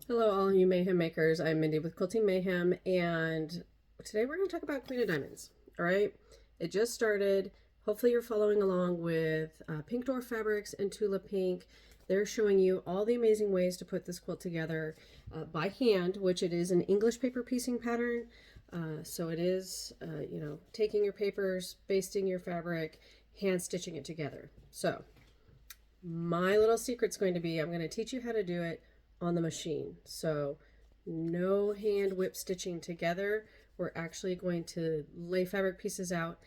Hello, all you mayhem makers. I'm Mindy with Quilting Mayhem, and today we're going to talk about Queen of Diamonds. All right, it just started. Hopefully, you're following along with Pink Door Fabrics and Tula Pink. They're showing you all the amazing ways to put this quilt together by hand, which it is an English paper piecing pattern. So it is, taking your papers, basting your fabric, hand stitching it together. So my little secret's going to be I'm going to teach you how to do it on the machine. So no hand whip stitching together. We're actually going to lay fabric pieces out,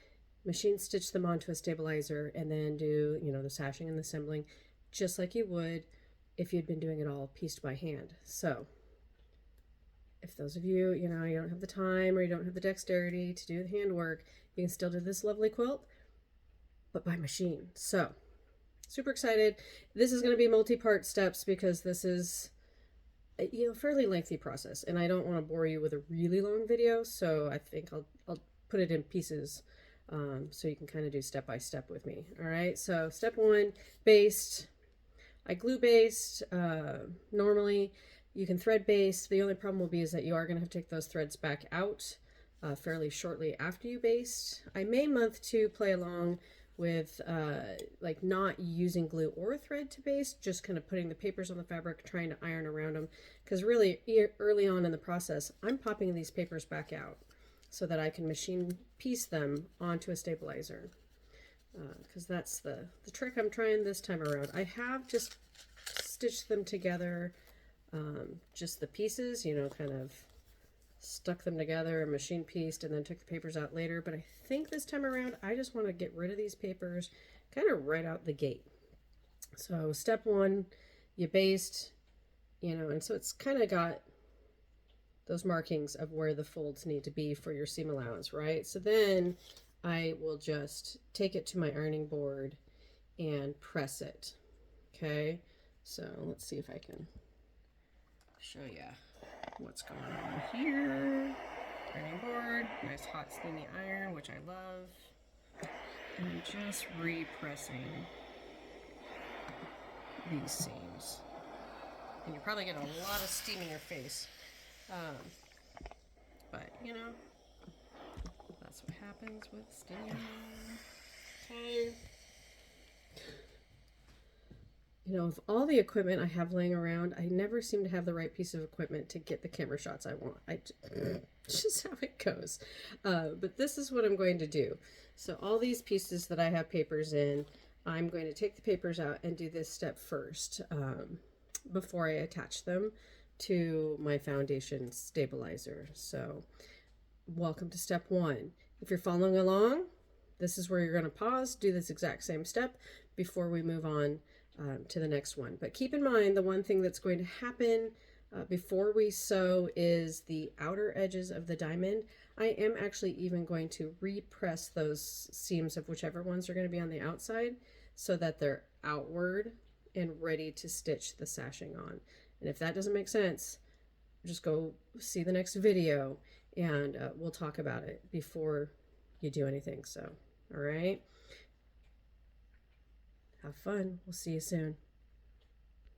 machine stitch them onto a stabilizer, and then do, the sashing and the assembling just like you would if you'd been doing it all pieced by hand. So if those of you, you don't have the time or you don't have the dexterity to do the handwork, you can still do this lovely quilt, but by machine. So super excited. This is going to be multi-part steps because this is a fairly lengthy process, and I don't want to bore you with a really long video, so I think I'll put it in pieces so you can kind of do step by step with me. All right, so step one, baste. I glue baste. Normally you can thread baste. The only problem will be is that you are going to have to take those threads back out fairly shortly after you baste. I may month to play along with like not using glue or thread to baste, just kind of putting the papers on the fabric, trying to iron around them, because really early on in the process I'm popping these papers back out so that I can machine piece them onto a stabilizer, because that's the trick I'm trying this time around. I have just stitched them together, just the pieces, kind of stuck them together and machine pieced and then took the papers out later. But I think this time around I just want to get rid of these papers kind of right out the gate. So step one, you baste, and so it's kind of got those markings of where the folds need to be for your seam allowance, right? So then I will just take it to my ironing board and press it. Okay, so let's see if I can show you what's going on here. Ironing board, nice hot steamy iron, which I love. And I'm just repressing these seams. And you're probably getting a lot of steam in your face. But, that's what happens with steam. Okay. Of all the equipment I have laying around, I never seem to have the right piece of equipment to get the camera shots I want. Just how it goes. But this is what I'm going to do. So all these pieces that I have papers in, I'm going to take the papers out and do this step first before I attach them to my foundation stabilizer. So welcome to step one. If you're following along, this is where you're going to pause, do this exact same step before we move on to the next one. But keep in mind, the one thing that's going to happen before we sew is the outer edges of the diamond. I am actually even going to repress those seams of whichever ones are going to be on the outside so that they're outward and ready to stitch the sashing on. And if that doesn't make sense, just go see the next video and we'll talk about it before you do anything. So, all right. Have fun. We'll see you soon.